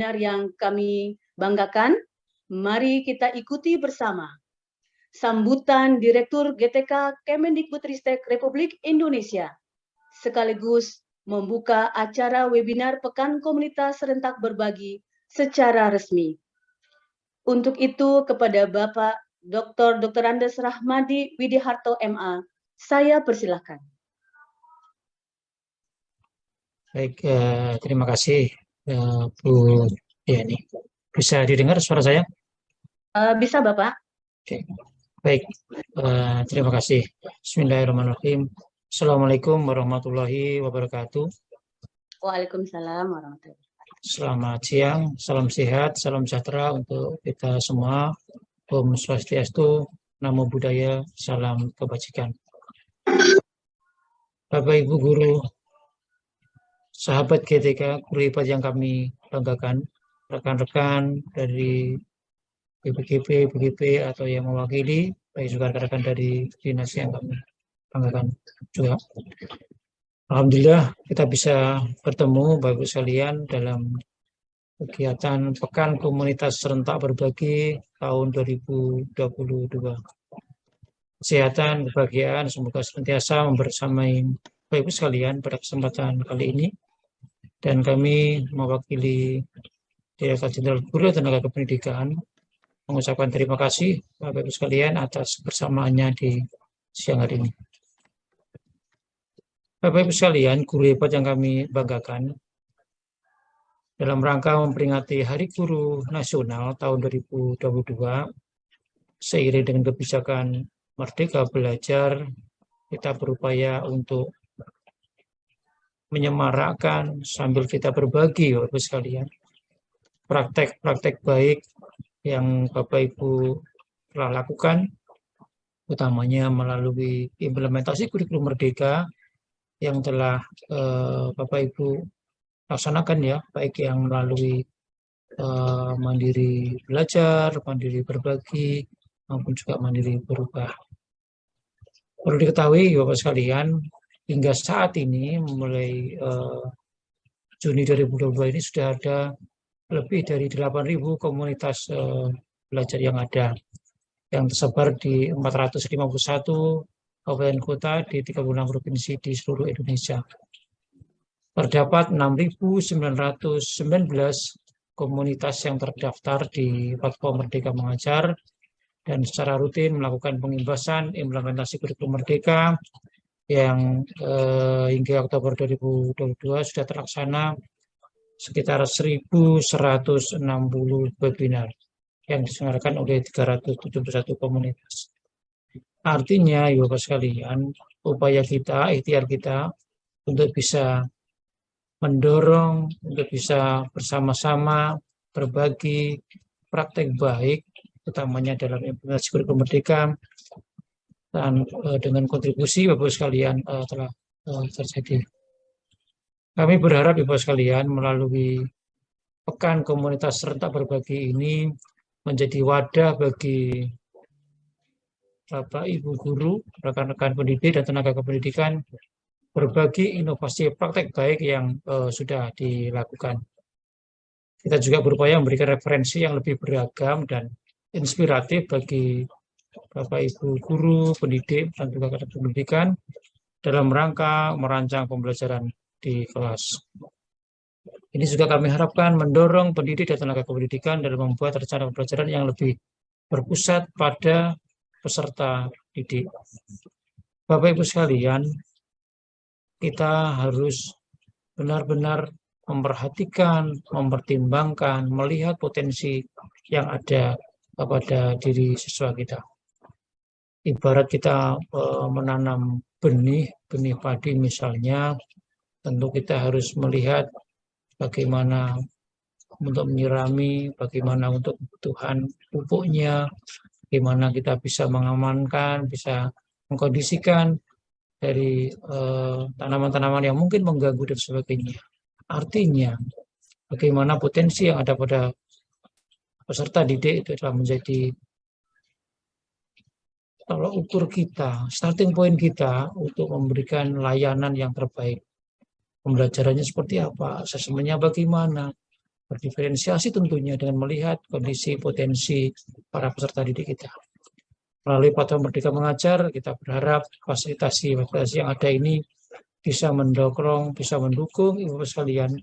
yang kami banggakan, mari kita ikuti bersama sambutan Direktur GTK Kemendikbudristek Republik Indonesia, sekaligus membuka acara webinar Pekan Komunitas Serentak Berbagi secara resmi. Untuk itu, kepada Bapak Dr. Andes Rahmadi Widiharto MA, saya persilahkan. Baik, terima kasih Bu Yani. Bisa didengar suara saya? Bisa Bapak. Oke. Baik, terima kasih. Bismillahirrahmanirrahim. Assalamualaikum warahmatullahi wabarakatuh. Waalaikumsalam warahmatullahi wabarakatuh. Selamat siang, salam sehat, salam sejahtera untuk kita semua. Om Swastiastu, Namo Buddhaya, salam kebajikan. Bapak Ibu Guru, sahabat GTK, guru hebat yang kami banggakan, rekan-rekan dari BPGP, BGP, atau yang mewakili, baik juga rekan-rekan dari dinas yang kami banggakan juga. Alhamdulillah kita bisa bertemu Bapak Ibu sekalian dalam kegiatan Pekan Komunitas Serentak Berbagi tahun 2022. Kesehatan, kebahagiaan, semoga senantiasa membersamai Bapak Ibu sekalian pada kesempatan kali ini. Dan kami mewakili Direktur Jenderal Guru Tenaga Kependidikan mengucapkan terima kasih Bapak Ibu sekalian atas kebersamaannya di siang hari ini. Bapak Ibu sekalian, guru hebat yang kami banggakan, dalam rangka memperingati Hari Guru Nasional tahun 2022, seiring dengan kebijakan Merdeka Belajar, kita berupaya untuk menyemarakkan sambil kita berbagi Bapak Ibu sekalian praktek-praktek baik yang Bapak Ibu telah lakukan, utamanya melalui implementasi kurikulum Merdeka yang telah Bapak Ibu laksanakan ya, baik yang melalui mandiri belajar, mandiri berbagi, maupun juga mandiri berubah. Perlu diketahui Bapak sekalian, hingga saat ini mulai Juni 2022 ini sudah ada lebih dari 8.000 komunitas belajar yang ada, yang tersebar di 451 kabupaten kota di 36 provinsi di seluruh Indonesia. Terdapat 6.919 komunitas yang terdaftar di platform Merdeka Mengajar dan secara rutin melakukan pengimbasan implementasi kurikulum Merdeka yang hingga Oktober 2022 sudah terlaksana sekitar 1.160 webinar yang diselenggarakan oleh 371 komunitas. Artinya, Bapak sekalian, upaya kita, ikhtiar kita untuk bisa mendorong, untuk bisa bersama-sama berbagi praktek baik, utamanya dalam implementasi kurikulum Merdeka, dan dengan kontribusi Bapak sekalian telah terjadi. Kami berharap Bapak sekalian melalui Pekan Komunitas Serentak Berbagi ini menjadi wadah bagi Bapak Ibu guru, rekan-rekan pendidik dan tenaga kependidikan berbagi inovasi praktek baik yang sudah dilakukan. Kita juga berupaya memberikan referensi yang lebih beragam dan inspiratif bagi Bapak Ibu guru, pendidik, dan juga tenaga pendidikan dalam rangka merancang pembelajaran di kelas. Ini juga kami harapkan mendorong pendidik dan tenaga kependidikan dalam membuat rencana pembelajaran yang lebih berpusat pada peserta didik. Bapak Ibu sekalian, kita harus benar-benar memperhatikan, mempertimbangkan, melihat potensi yang ada kepada diri siswa kita. Ibarat kita menanam benih padi misalnya, tentu kita harus melihat bagaimana untuk menyirami, bagaimana untuk kebutuhan pupuknya, bagaimana kita bisa mengamankan, bisa mengkondisikan dari tanaman-tanaman yang mungkin mengganggu dan sebagainya. Artinya, bagaimana potensi yang ada pada peserta didik itu adalah menjadi tolak ukur kita, starting point kita untuk memberikan layanan yang terbaik. Pembelajarannya seperti apa, asesmennya bagaimana, berdiferensiasi tentunya dengan melihat kondisi potensi para peserta didik kita. Melalui platform Merdeka Mengajar, kita berharap fasilitasi yang ada ini bisa mendorong, bisa mendukung Ibu sekalian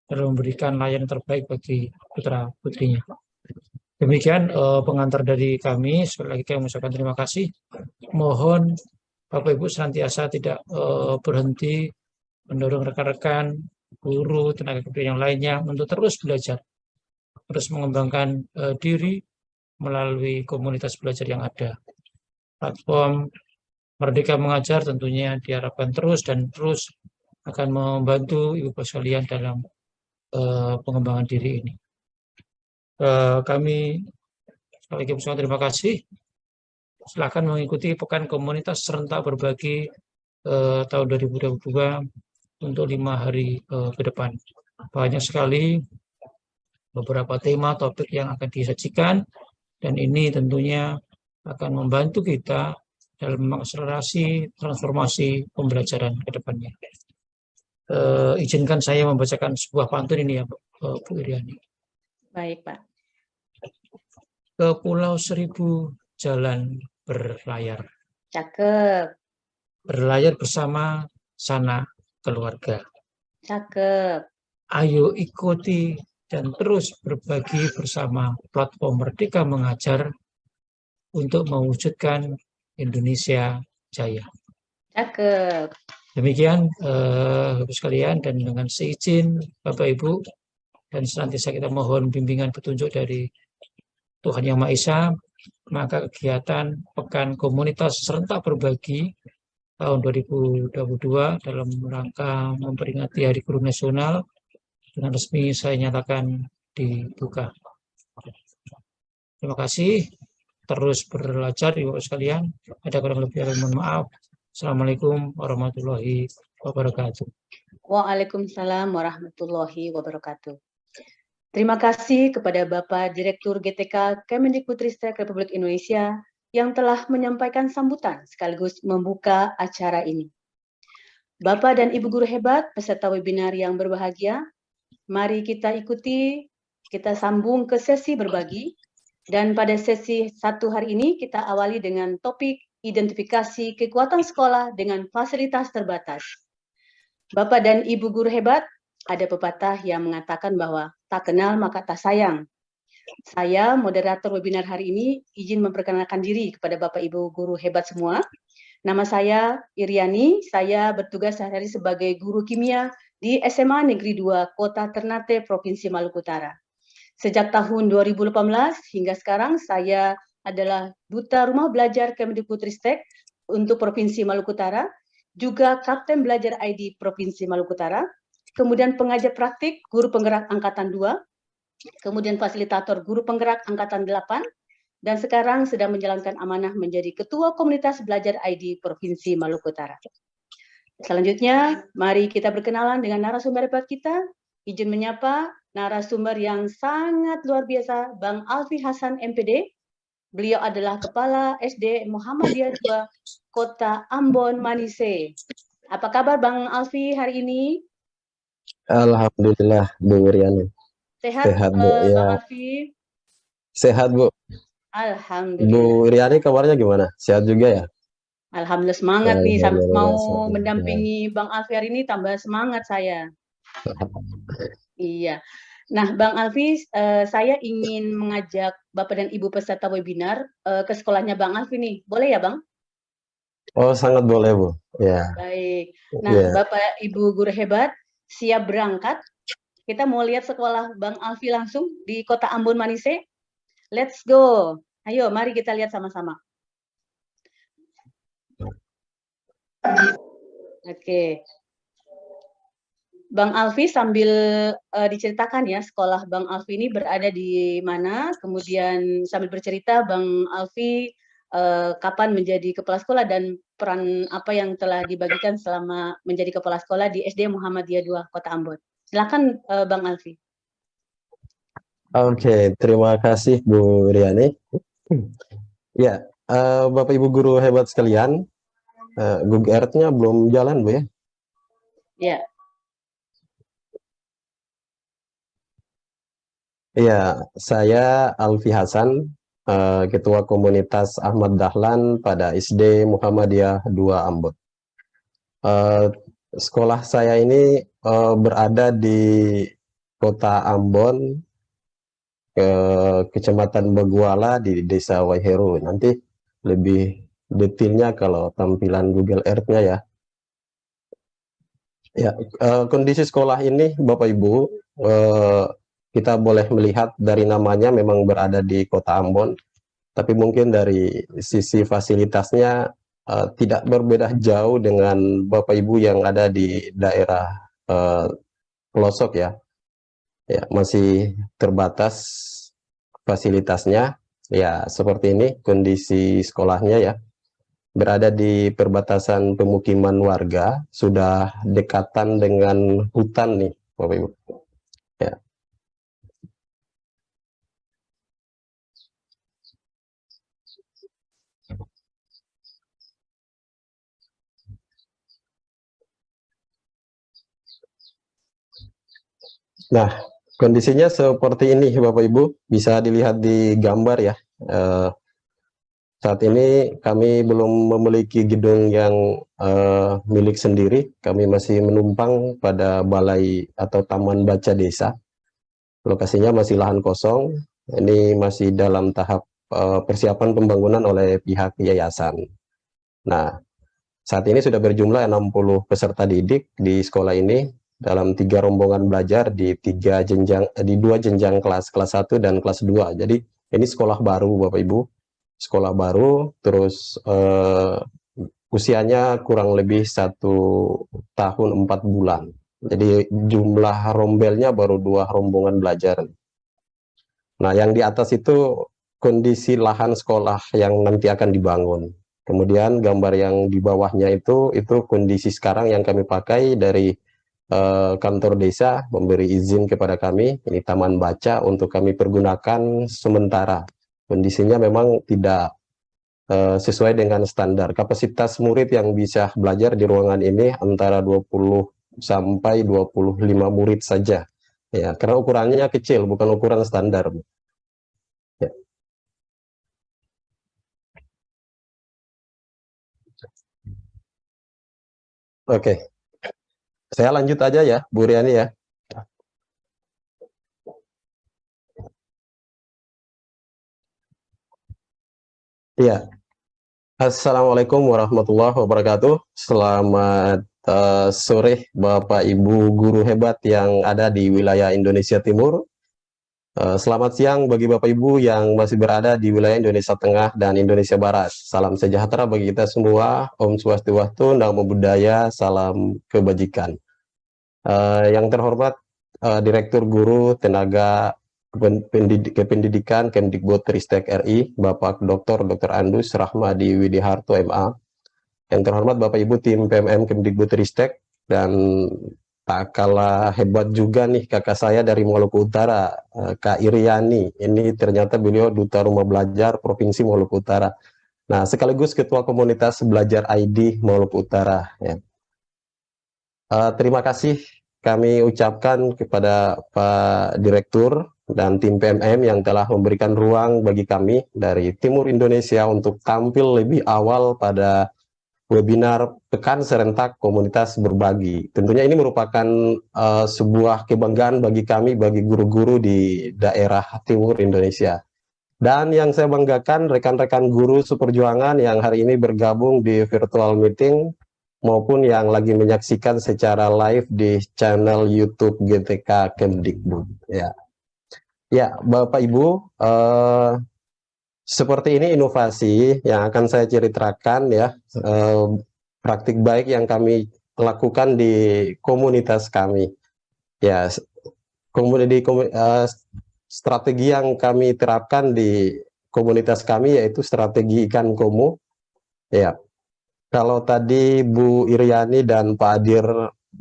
dalam memberikan layanan terbaik bagi putra-putrinya. Demikian pengantar dari kami. Sekali lagi kami mengucapkan terima kasih. Mohon Bapak Ibu senantiasa tidak berhenti mendorong rekan-rekan, guru, tenaga pendidik yang lainnya untuk terus belajar, terus mengembangkan diri melalui komunitas belajar yang ada. Platform Merdeka Mengajar tentunya diharapkan terus akan membantu Ibu sekalian dalam pengembangan diri ini. Kami sekali lagi mengucapkan terima kasih. Silakan mengikuti Pekan Komunitas Serentak Berbagi tahun 2022 untuk 5 hari ke depan. Banyak sekali beberapa tema topik yang akan disajikan, dan ini tentunya akan membantu kita dalam mengakselerasi transformasi pembelajaran ke depannya. Izinkan saya membacakan sebuah pantun ini ya, Bu Iriani. Baik, Pak. Ke Pulau Seribu jalan berlayar. Cakep. Berlayar bersama sanak keluarga. Cakep. Ayo ikuti dan terus berbagi bersama platform Merdeka Mengajar untuk mewujudkan Indonesia Jaya. Cakep. Demikian Bapak sekalian, dan dengan seizin Bapak Ibu, dan senantiasa kita mohon bimbingan petunjuk dari Tuhan Yang Maha Esa, maka kegiatan Pekan Komunitas Serentak Berbagi tahun 2022 dalam rangka memperingati Hari Guru Nasional dengan resmi saya nyatakan dibuka. Terima kasih. Terus belajar Ibu sekalian. Ada kurang lebih, mohon maaf. Assalamualaikum warahmatullahi wabarakatuh. Waalaikumsalam warahmatullahi wabarakatuh. Terima kasih kepada Bapak Direktur GTK Kemendikbudristek Republik Indonesia yang telah menyampaikan sambutan sekaligus membuka acara ini. Bapak dan Ibu guru hebat, peserta webinar yang berbahagia, mari kita ikuti, kita sambung ke sesi berbagi. Dan pada sesi 1 hari ini kita awali dengan topik identifikasi kekuatan sekolah dengan fasilitas terbatas. Bapak dan Ibu guru hebat, ada pepatah yang mengatakan bahwa tak kenal maka tak sayang. Saya, moderator webinar hari ini, izin memperkenalkan diri kepada Bapak Ibu guru hebat semua. Nama saya Iriani, saya bertugas sehari-hari sebagai guru kimia di SMA Negeri 2 Kota Ternate, Provinsi Maluku Utara. Sejak tahun 2018 hingga sekarang saya adalah Duta Rumah Belajar Kemendikbudristek untuk Provinsi Maluku Utara, juga Kapten Belajar ID Provinsi Maluku Utara, kemudian pengajar praktik guru penggerak Angkatan 2, kemudian fasilitator guru penggerak Angkatan 8, dan sekarang sedang menjalankan amanah menjadi Ketua Komunitas Belajar ID Provinsi Maluku Utara. Selanjutnya, mari kita berkenalan dengan narasumber hebat kita. Izin menyapa narasumber yang sangat luar biasa, Bang Alfi Hasan MPD. Beliau adalah Kepala SD Muhammadiyah 2 Kota Ambon Manise. Apa kabar Bang Alfi hari ini? Alhamdulillah Bu Riani. Sehat Bu, ya. Bang Alfi? Sehat Bu. Alhamdulillah. Bu Riani kabarnya gimana? Sehat juga ya? Alhamdulillah, semangat nih, mau semangat. mendampingi Bang Alfi hari ini, tambah semangat saya. Iya. Nah, Bang Alfi, saya ingin mengajak Bapak dan Ibu peserta webinar ke sekolahnya Bang Alfi nih. Boleh ya, Bang? Oh, sangat boleh Bu. Ya. Baik. Nah, Ya. Bapak Ibu guru hebat, siap berangkat? Kita mau lihat sekolah Bang Alfi langsung di Kota Ambon Manise. Let's go. Ayo, mari kita lihat sama-sama. Oke. Bang Alfi sambil diceritakan ya, sekolah Bang Alfi ini berada di mana, kemudian sambil bercerita Bang Alfi kapan menjadi kepala sekolah dan peran apa yang telah dibagikan selama menjadi kepala sekolah di SD Muhammadiyah 2 Kota Ambon. Silakan Bang Alfi. Oke, terima kasih Bu Riani. Ya, Bapak Ibu guru hebat sekalian, Google Earth-nya belum jalan Bu ya? Ya. Iya, saya Alfi Hasan, Ketua Komunitas Ahmad Dahlan pada SD Muhammadiyah 2 Ambon. Eh, Sekolah saya ini berada di Kota Ambon, Kecamatan Baguala di Desa Waiheru. Nanti lebih detailnya kalau tampilan Google Earth-nya ya. Ya, kondisi sekolah ini Bapak Ibu, eh, kita boleh melihat dari namanya memang berada di Kota Ambon, tapi mungkin dari sisi fasilitasnya tidak berbeda jauh dengan Bapak Ibu yang ada di daerah eh, pelosok ya. Ya, masih terbatas fasilitasnya. Ya, seperti ini kondisi sekolahnya ya. Berada di perbatasan pemukiman warga, sudah dekatan dengan hutan nih, Bapak Ibu. Ya. Nah, kondisinya seperti ini, Bapak Ibu. Bisa dilihat di gambar ya. Eh, Saat ini kami belum memiliki gedung yang milik sendiri. Kami masih menumpang pada balai atau taman baca desa. Lokasinya masih lahan kosong. Ini masih dalam tahap persiapan pembangunan oleh pihak yayasan. Nah, saat ini sudah berjumlah 60 peserta didik di sekolah ini dalam 3 rombongan belajar di 3 jenjang, di 2 jenjang kelas 1 dan kelas 2. Jadi ini sekolah baru Bapak Ibu. Sekolah baru, terus usianya kurang lebih 1 tahun 4 bulan. Jadi jumlah rombelnya baru 2 rombongan belajar. Nah, yang di atas itu kondisi lahan sekolah yang nanti akan dibangun. Kemudian gambar yang di bawahnya itu kondisi sekarang yang kami pakai dari kantor desa memberi izin kepada kami. Ini taman baca untuk kami pergunakan sementara. Kondisinya memang tidak sesuai dengan standar. Kapasitas murid yang bisa belajar di ruangan ini antara 20 sampai 25 murid saja. Ya, karena ukurannya kecil, bukan ukuran standar. Ya. Oke, saya lanjut aja ya, Bu Riani ya. Iya, Assalamualaikum warahmatullahi wabarakatuh. Selamat sore Bapak Ibu guru hebat yang ada di wilayah Indonesia Timur. Selamat siang bagi Bapak Ibu yang masih berada di wilayah Indonesia Tengah dan Indonesia Barat. Salam sejahtera bagi kita semua. Om Swastiastu, Namo Buddhaya, salam kebajikan. Yang terhormat Direktur Guru Tenaga Kependidikan Kemdikbudristek RI, Bapak Dr. Andus Rahmadi Widiharto MA. Yang terhormat Bapak Ibu tim PMM Kemdikbudristek, dan tak kalah hebat juga nih kakak saya dari Maluku Utara, Kak Iriani. Ini ternyata beliau Duta Rumah Belajar Provinsi Maluku Utara. Nah, sekaligus Ketua Komunitas Belajar ID Maluku Utara. Ya. Terima kasih kami ucapkan kepada Pak Direktur dan tim PMM yang telah memberikan ruang bagi kami dari Timur Indonesia untuk tampil lebih awal pada webinar Pekan Serentak Komunitas Berbagi. Tentunya ini merupakan sebuah kebanggaan bagi kami, bagi guru-guru di daerah Timur Indonesia. Dan yang saya banggakan rekan-rekan guru seperjuangan yang hari ini bergabung di virtual meeting maupun yang lagi menyaksikan secara live di channel YouTube GTK Kemdikbud. Ya, ya Bapak Ibu, seperti ini inovasi yang akan saya ceritakan ya, praktik baik yang kami lakukan di komunitas kami. Ya, strategi yang kami terapkan di komunitas kami yaitu strategi ikan komo. Ya, kalau tadi Bu Iriani dan Pak Adir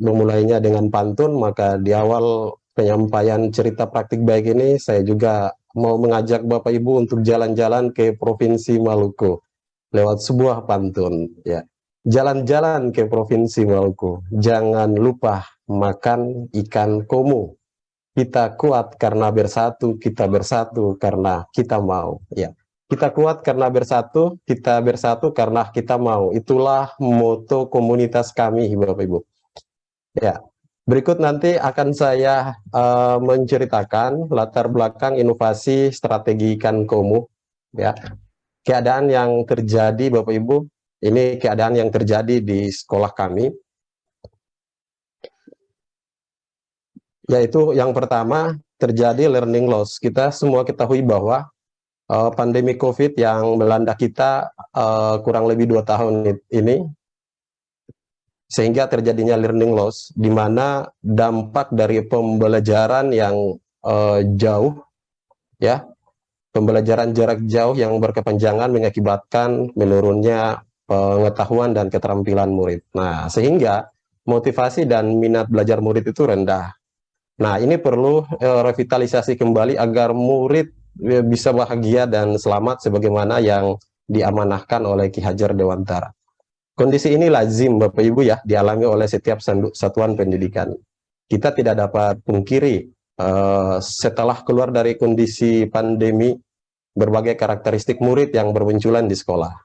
memulainya dengan pantun, maka di awal penyampaian cerita praktik baik ini saya juga mau mengajak Bapak Ibu untuk jalan-jalan ke Provinsi Maluku lewat sebuah pantun. Ya, jalan-jalan ke Provinsi Maluku, jangan lupa makan ikan komo. Kita kuat karena bersatu, kita bersatu karena kita mau. Ya, kita kuat karena bersatu, kita bersatu karena kita mau. Itulah moto komunitas kami, Bapak Ibu. Ya, berikut nanti akan saya menceritakan latar belakang inovasi strategi ikan komo. Ya, keadaan yang terjadi, Bapak Ibu, ini keadaan yang terjadi di sekolah kami. Yaitu yang pertama terjadi learning loss. Kita semua ketahui bahwa pandemi COVID yang melanda kita kurang lebih 2 tahun ini, sehingga terjadinya learning loss, di mana dampak dari pembelajaran yang jauh, ya, pembelajaran jarak jauh yang berkepanjangan mengakibatkan menurunnya pengetahuan dan keterampilan murid. Nah, sehingga motivasi dan minat belajar murid itu rendah. Nah, ini perlu revitalisasi kembali agar murid bisa bahagia dan selamat sebagaimana yang diamanahkan oleh Ki Hajar Dewantara. Kondisi ini lazim, Bapak Ibu, ya, dialami oleh setiap satuan pendidikan. Kita tidak dapat pungkiri setelah keluar dari kondisi pandemi, berbagai karakteristik murid yang bermunculan di sekolah.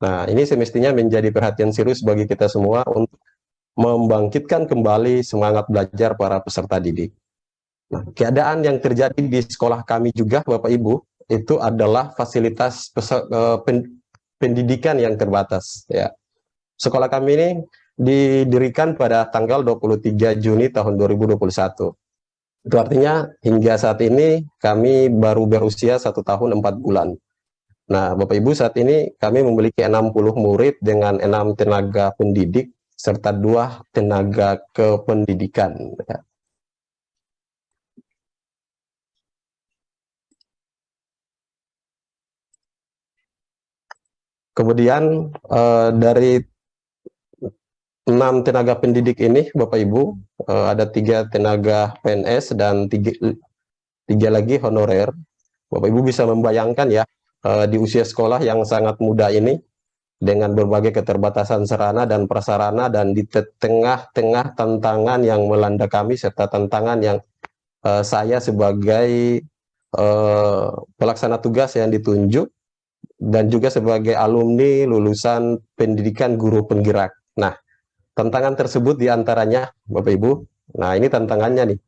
Nah, ini semestinya menjadi perhatian serius bagi kita semua untuk membangkitkan kembali semangat belajar para peserta didik. Nah, keadaan yang terjadi di sekolah kami juga, Bapak Ibu, itu adalah fasilitas pendidikan yang terbatas. Ya. Sekolah kami ini didirikan pada tanggal 23 Juni tahun 2021. Itu artinya hingga saat ini kami baru berusia 1 tahun 4 bulan. Nah, Bapak Ibu, saat ini kami memiliki 60 murid dengan 6 tenaga pendidik serta 2 tenaga kependidikan. Ya. Kemudian dari 6 tenaga pendidik ini, Bapak Ibu, ada 3 tenaga PNS dan 3 lagi honorer. Bapak Ibu bisa membayangkan, ya, di usia sekolah yang sangat muda ini, dengan berbagai keterbatasan sarana dan prasarana, dan di tengah-tengah tantangan yang melanda kami, serta tantangan yang saya sebagai pelaksana tugas yang ditunjuk, dan juga sebagai alumni lulusan pendidikan guru penggerak. Nah, tantangan tersebut diantaranya, Bapak Ibu, nah ini tantangannya nih,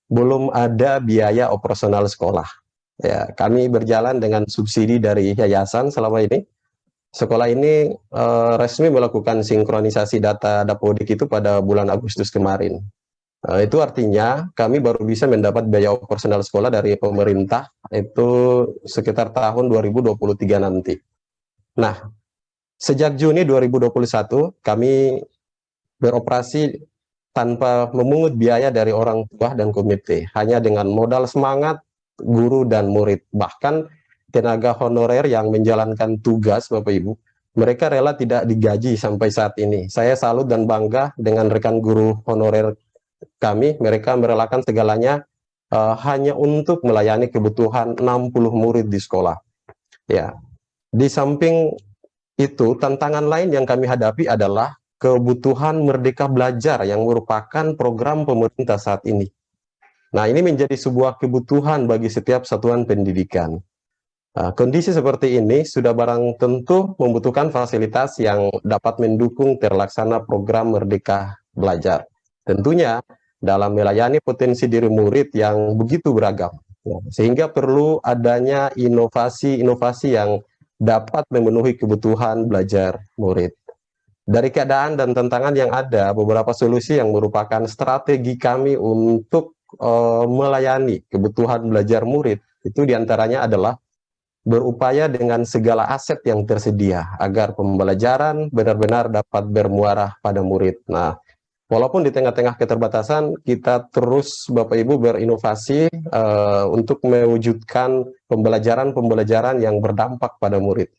belum ada biaya operasional sekolah. Ya, kami berjalan dengan subsidi dari yayasan selama ini. Sekolah ini resmi melakukan sinkronisasi data Dapodik itu pada bulan Agustus kemarin. Itu artinya kami baru bisa mendapat biaya operasional sekolah dari pemerintah itu sekitar tahun 2023 nanti. Nah, sejak Juni 2021 kami beroperasi tanpa memungut biaya dari orang tua dan komite, hanya dengan modal semangat guru dan murid. Bahkan tenaga honorer yang menjalankan tugas, Bapak Ibu, mereka rela tidak digaji sampai saat ini. Saya salut dan bangga dengan rekan guru honorer kami. Mereka merelakan segalanya hanya untuk melayani kebutuhan 60 murid di sekolah. Ya, di samping itu, tantangan lain yang kami hadapi adalah kebutuhan Merdeka Belajar yang merupakan program pemerintah saat ini. Nah, ini menjadi sebuah kebutuhan bagi setiap satuan pendidikan. Kondisi seperti ini sudah barang tentu membutuhkan fasilitas yang dapat mendukung terlaksana program Merdeka Belajar. Tentunya dalam melayani potensi diri murid yang begitu beragam. Sehingga perlu adanya inovasi-inovasi yang dapat memenuhi kebutuhan belajar murid. Dari keadaan dan tantangan yang ada, beberapa solusi yang merupakan strategi kami untuk melayani kebutuhan belajar murid, itu diantaranya adalah berupaya dengan segala aset yang tersedia agar pembelajaran benar-benar dapat bermuara pada murid. Nah, walaupun di tengah-tengah keterbatasan, kita terus, Bapak Ibu, berinovasi untuk mewujudkan pembelajaran-pembelajaran yang berdampak pada murid.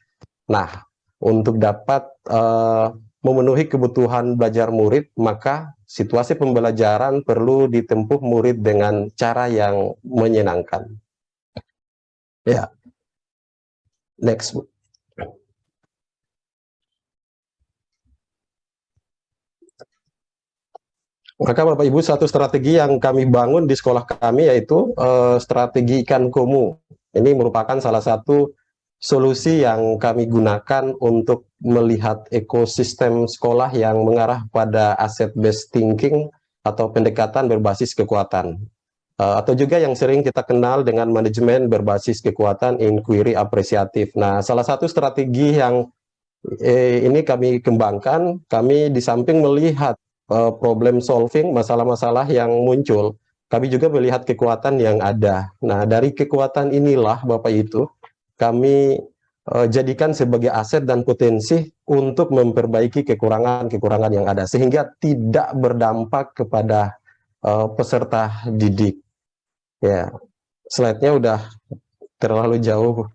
Nah, untuk dapat memenuhi kebutuhan belajar murid, maka situasi pembelajaran perlu ditempuh murid dengan cara yang menyenangkan. Ya, next. Maka Bapak Ibu, satu strategi yang kami bangun di sekolah kami yaitu strategi ikan komo. Ini merupakan salah satu solusi yang kami gunakan untuk melihat ekosistem sekolah yang mengarah pada asset based thinking atau pendekatan berbasis kekuatan. Atau juga yang sering kita kenal dengan manajemen berbasis kekuatan, inquiry apresiatif. Nah, salah satu strategi yang ini kami kembangkan, kami di samping melihat problem solving, masalah-masalah yang muncul, kami juga melihat kekuatan yang ada. Nah, dari kekuatan inilah Bapak itu, kami jadikan sebagai aset dan potensi untuk memperbaiki kekurangan-kekurangan yang ada, sehingga tidak berdampak kepada peserta didik. Ya, slide-nya udah terlalu jauh.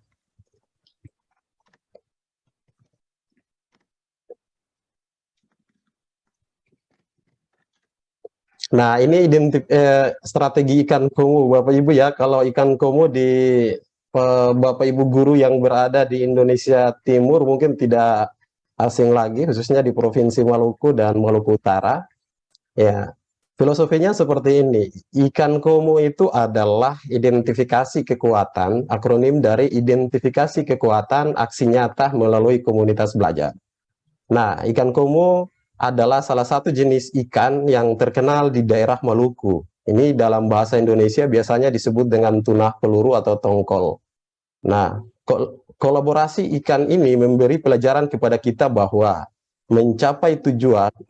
Nah, ini strategi ikan komo, Bapak Ibu ya. Kalau ikan komo di Bapak Ibu guru yang berada di Indonesia Timur mungkin tidak asing lagi, khususnya di Provinsi Maluku dan Maluku Utara. Ya, filosofinya seperti ini. Ikan komo itu adalah identifikasi kekuatan, akronim dari identifikasi kekuatan aksi nyata melalui komunitas belajar. Nah, ikan komo adalah salah satu jenis ikan yang terkenal di daerah Maluku. Ini dalam bahasa Indonesia biasanya disebut dengan tuna peluru atau tongkol. Nah, kolaborasi ikan ini memberi pelajaran kepada kita bahwa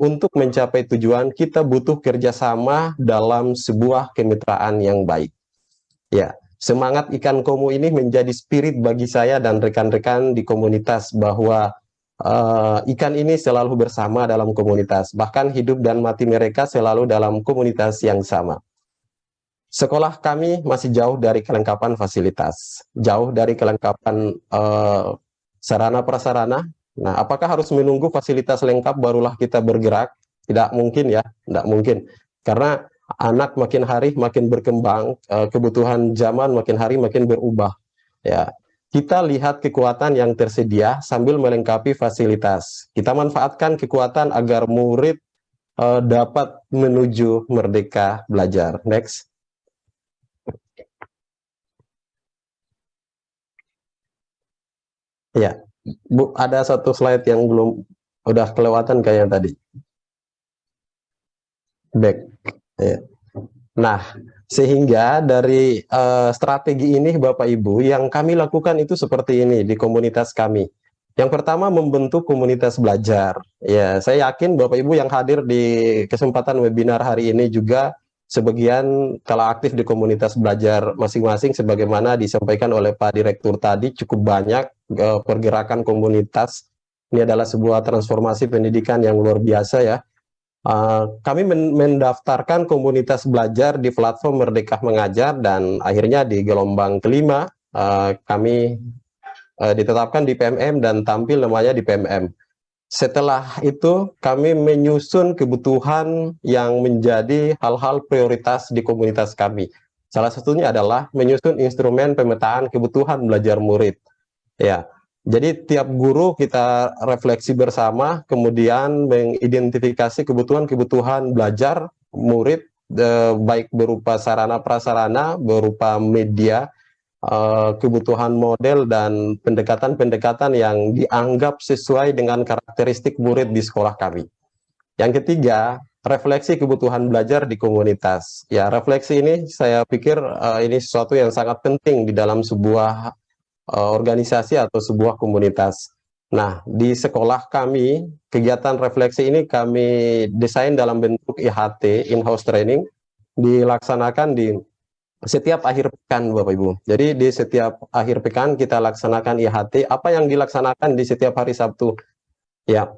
untuk mencapai tujuan kita butuh kerjasama dalam sebuah kemitraan yang baik. Ya, semangat ikan komo ini menjadi spirit bagi saya dan rekan-rekan di komunitas bahwa ikan ini selalu bersama dalam komunitas, bahkan hidup dan mati mereka selalu dalam komunitas yang sama. Sekolah kami masih jauh dari kelengkapan fasilitas, jauh dari kelengkapan sarana prasarana. Nah, apakah harus menunggu fasilitas lengkap barulah kita bergerak? Tidak mungkin ya, tidak mungkin. Karena anak makin hari makin berkembang, kebutuhan zaman makin hari makin berubah. Ya, kita lihat kekuatan yang tersedia sambil melengkapi fasilitas. Kita manfaatkan kekuatan agar murid dapat menuju merdeka belajar. Next. Ya, Bu, ada satu slide yang belum, udah kelewatan kayaknya tadi. Back. Ya. Nah, sehingga dari strategi ini Bapak Ibu, yang kami lakukan itu seperti ini di komunitas kami. Yang pertama, membentuk komunitas belajar. Ya, saya yakin Bapak Ibu yang hadir di kesempatan webinar hari ini juga sebagian telah aktif di komunitas belajar masing-masing, sebagaimana disampaikan oleh Pak Direktur tadi, cukup banyak pergerakan komunitas. Ini adalah sebuah transformasi pendidikan yang luar biasa ya. Kami mendaftarkan komunitas belajar di platform Merdeka Mengajar, dan akhirnya di gelombang kelima kami ditetapkan di PMM dan tampil namanya di PMM. Setelah itu kami menyusun kebutuhan yang menjadi hal-hal prioritas di komunitas kami. Salah satunya adalah menyusun instrumen pemetaan kebutuhan belajar murid. Ya, jadi tiap guru kita refleksi bersama, kemudian mengidentifikasi kebutuhan-kebutuhan belajar murid, baik berupa sarana prasarana, berupa media, kebutuhan model, dan pendekatan-pendekatan yang dianggap sesuai dengan karakteristik murid di sekolah kami. Yang ketiga, refleksi kebutuhan belajar di komunitas. Ya, refleksi ini saya pikir ini sesuatu yang sangat penting di dalam sebuah organisasi atau sebuah komunitas. Nah, di sekolah kami, kegiatan refleksi ini kami desain dalam bentuk IHT, in-house training, dilaksanakan di setiap akhir pekan, Bapak Ibu. Jadi di setiap akhir pekan kita laksanakan IHT. Apa yang dilaksanakan di setiap hari Sabtu? Ya,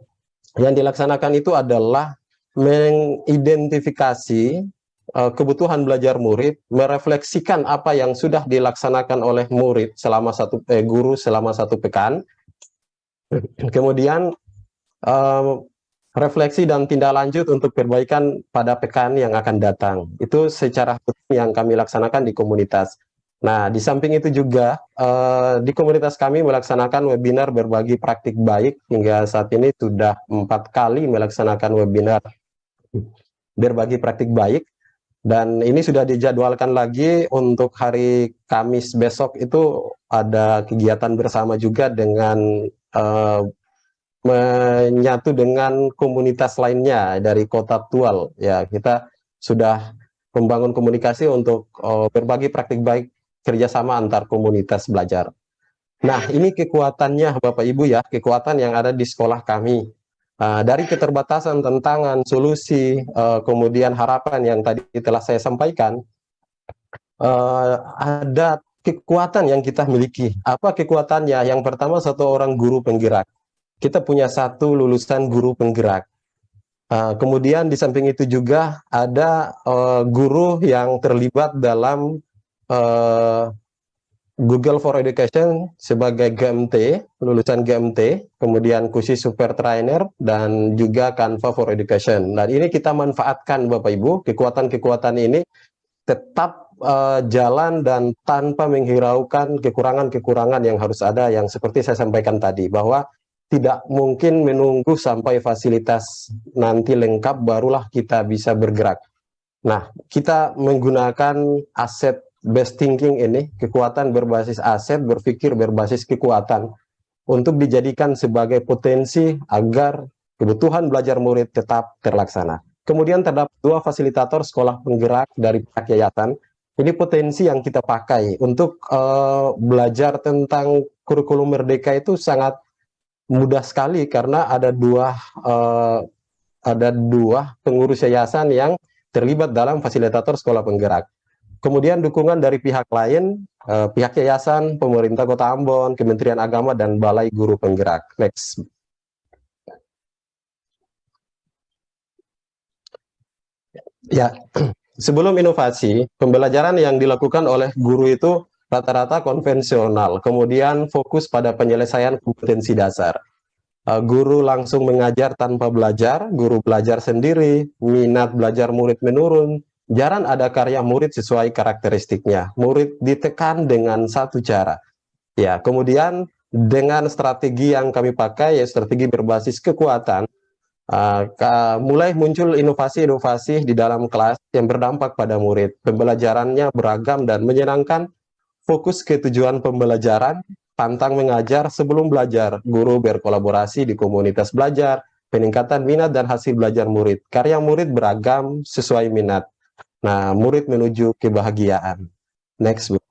yang dilaksanakan itu adalah mengidentifikasi kebutuhan belajar murid, merefleksikan apa yang sudah dilaksanakan oleh murid selama guru selama satu pekan, kemudian refleksi dan tindak lanjut untuk perbaikan pada pekan yang akan datang. Itu secara rutin yang kami laksanakan di komunitas. Nah, di samping itu juga di komunitas kami melaksanakan webinar berbagi praktik baik. Hingga saat ini sudah 4 kali melaksanakan webinar berbagi praktik baik. Dan ini sudah dijadwalkan lagi untuk hari Kamis besok itu ada kegiatan bersama juga dengan menyatu dengan komunitas lainnya dari Kota Tual. Ya, kita sudah membangun komunikasi untuk berbagi praktik baik kerjasama antar komunitas belajar. Nah, ini kekuatannya Bapak Ibu ya, kekuatan yang ada di sekolah kami. Dari keterbatasan, tantangan, solusi, kemudian harapan yang tadi telah saya sampaikan, ada kekuatan yang kita miliki. Apa kekuatannya? Yang pertama, satu orang guru penggerak. Kita punya satu lulusan guru penggerak. Kemudian di samping itu juga ada guru yang terlibat dalam Google for Education sebagai GMT, lulusan GMT, kemudian khusus Super Trainer, dan juga Canva for Education. Dan ini kita manfaatkan Bapak Ibu, kekuatan-kekuatan ini tetap jalan dan tanpa menghiraukan kekurangan-kekurangan yang harus ada, yang seperti saya sampaikan tadi, bahwa tidak mungkin menunggu sampai fasilitas nanti lengkap barulah kita bisa bergerak. Nah, kita menggunakan aset best thinking ini, kekuatan berbasis aset, berpikir berbasis kekuatan, untuk dijadikan sebagai potensi agar kebutuhan belajar murid tetap terlaksana. Kemudian terdapat 2 fasilitator sekolah penggerak dari pihak yayasan. Ini potensi yang kita pakai untuk belajar tentang kurikulum merdeka itu sangat mudah sekali karena ada dua pengurus yayasan yang terlibat dalam fasilitator sekolah penggerak. Kemudian dukungan dari pihak lain, pihak yayasan, pemerintah Kota Ambon, Kementerian Agama, dan Balai Guru Penggerak. Next. Ya, sebelum inovasi, pembelajaran yang dilakukan oleh guru itu rata-rata konvensional, kemudian fokus pada penyelesaian kompetensi dasar. Guru langsung mengajar tanpa belajar, guru belajar sendiri, minat belajar murid menurun, jarang ada karya murid sesuai karakteristiknya. Murid ditekan dengan satu cara. Ya, kemudian dengan strategi yang kami pakai, ya strategi berbasis kekuatan, mulai muncul inovasi-inovasi di dalam kelas yang berdampak pada murid. Pembelajarannya beragam dan menyenangkan, fokus ke tujuan pembelajaran, pantang mengajar sebelum belajar, guru berkolaborasi di komunitas belajar, peningkatan minat dan hasil belajar murid. Karya murid beragam sesuai minat. Nah, murid menuju kebahagiaan. Next, Bu.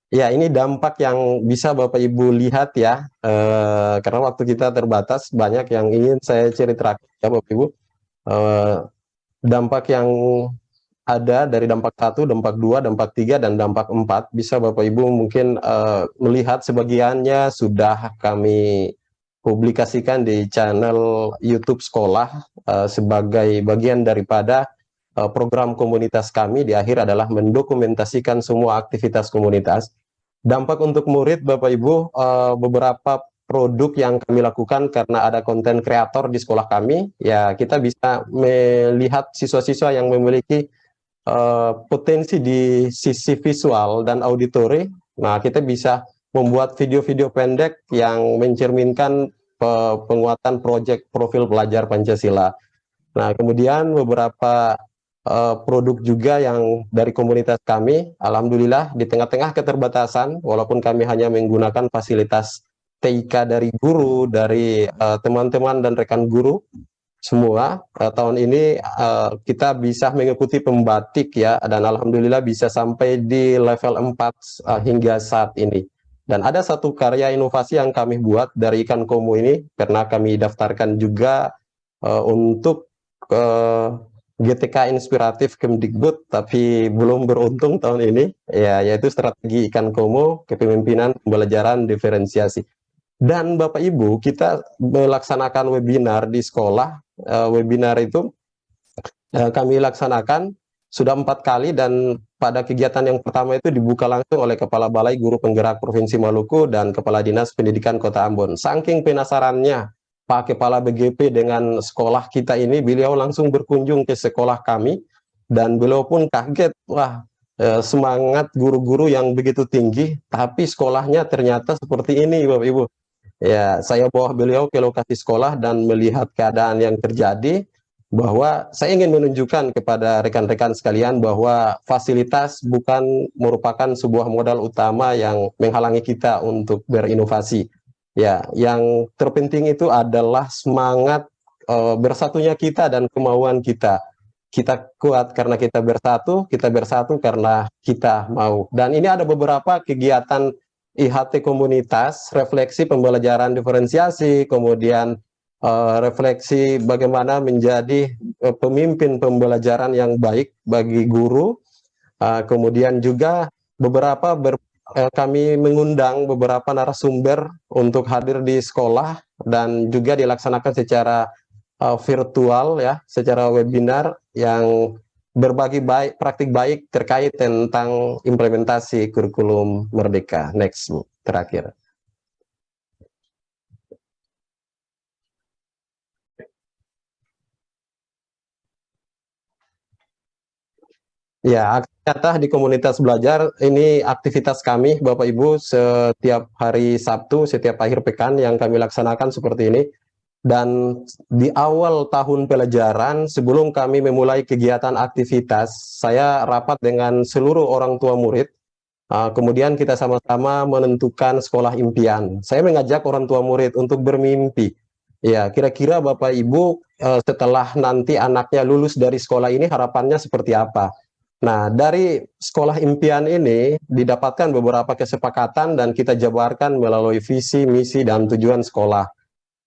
Ya, ini dampak yang bisa Bapak Ibu lihat ya, karena waktu kita terbatas, banyak yang ingin saya ceritakan ya Bapak Ibu. Dampak yang ada dari dampak 1, dampak 2, dampak 3, dan dampak 4, bisa Bapak Ibu mungkin melihat sebagiannya sudah kami publikasikan di channel YouTube sekolah sebagai bagian daripada program komunitas kami. Di akhir adalah mendokumentasikan semua aktivitas komunitas. Dampak untuk murid Bapak Ibu, beberapa produk yang kami lakukan karena ada konten kreator di sekolah kami, ya kita bisa melihat siswa-siswa yang memiliki potensi di sisi visual dan auditori. Nah, kita bisa membuat video-video pendek yang mencerminkan penguatan proyek profil pelajar Pancasila. Nah, kemudian beberapa produk juga yang dari komunitas kami, alhamdulillah di tengah-tengah keterbatasan, walaupun kami hanya menggunakan fasilitas TIK dari guru, dari teman-teman dan rekan guru semua, tahun ini kita bisa mengikuti pembatik ya, dan alhamdulillah bisa sampai di level 4 hingga saat ini. Dan ada satu karya inovasi yang kami buat dari ikan komo ini, karena kami daftarkan juga untuk GTK Inspiratif Kemdikbud, tapi belum beruntung tahun ini, ya, yaitu strategi ikan komo, kepemimpinan, pembelajaran, diferensiasi. Dan Bapak Ibu, kita melaksanakan webinar di sekolah. Webinar itu kami laksanakan sudah 4 kali, dan pada kegiatan yang pertama itu dibuka langsung oleh Kepala Balai Guru Penggerak Provinsi Maluku dan Kepala Dinas Pendidikan Kota Ambon. Saking penasarannya Pak Kepala BGP dengan sekolah kita ini, beliau langsung berkunjung ke sekolah kami, dan beliau pun kaget, wah, semangat guru-guru yang begitu tinggi, tapi sekolahnya ternyata seperti ini Bapak Ibu. Ya, saya bawa beliau ke lokasi sekolah dan melihat keadaan yang terjadi. bahwa saya ingin menunjukkan kepada rekan-rekan sekalian bahwa fasilitas bukan merupakan sebuah modal utama yang menghalangi kita untuk berinovasi. Ya, yang terpenting itu adalah semangat bersatunya kita dan kemauan kita. Kita kuat karena kita bersatu karena kita mau. Dan ini ada beberapa kegiatan IHT komunitas, refleksi pembelajaran diferensiasi, kemudian refleksi bagaimana menjadi pemimpin pembelajaran yang baik bagi guru. Kemudian juga kami mengundang beberapa narasumber untuk hadir di sekolah dan juga dilaksanakan secara virtual ya, secara webinar yang berbagi praktik baik terkait tentang implementasi kurikulum Merdeka. Next, Bu, terakhir. Ya, nyata di komunitas belajar ini aktivitas kami Bapak Ibu setiap hari Sabtu, setiap akhir pekan yang kami laksanakan seperti ini. Dan di awal tahun pelajaran, sebelum kami memulai kegiatan aktivitas, saya rapat dengan seluruh orang tua murid. Kemudian kita sama-sama menentukan sekolah impian. Saya mengajak orang tua murid untuk bermimpi. Ya, kira-kira Bapak Ibu setelah nanti anaknya lulus dari sekolah ini harapannya seperti apa? Nah, dari sekolah impian ini didapatkan beberapa kesepakatan dan kita jabarkan melalui visi, misi, dan tujuan sekolah.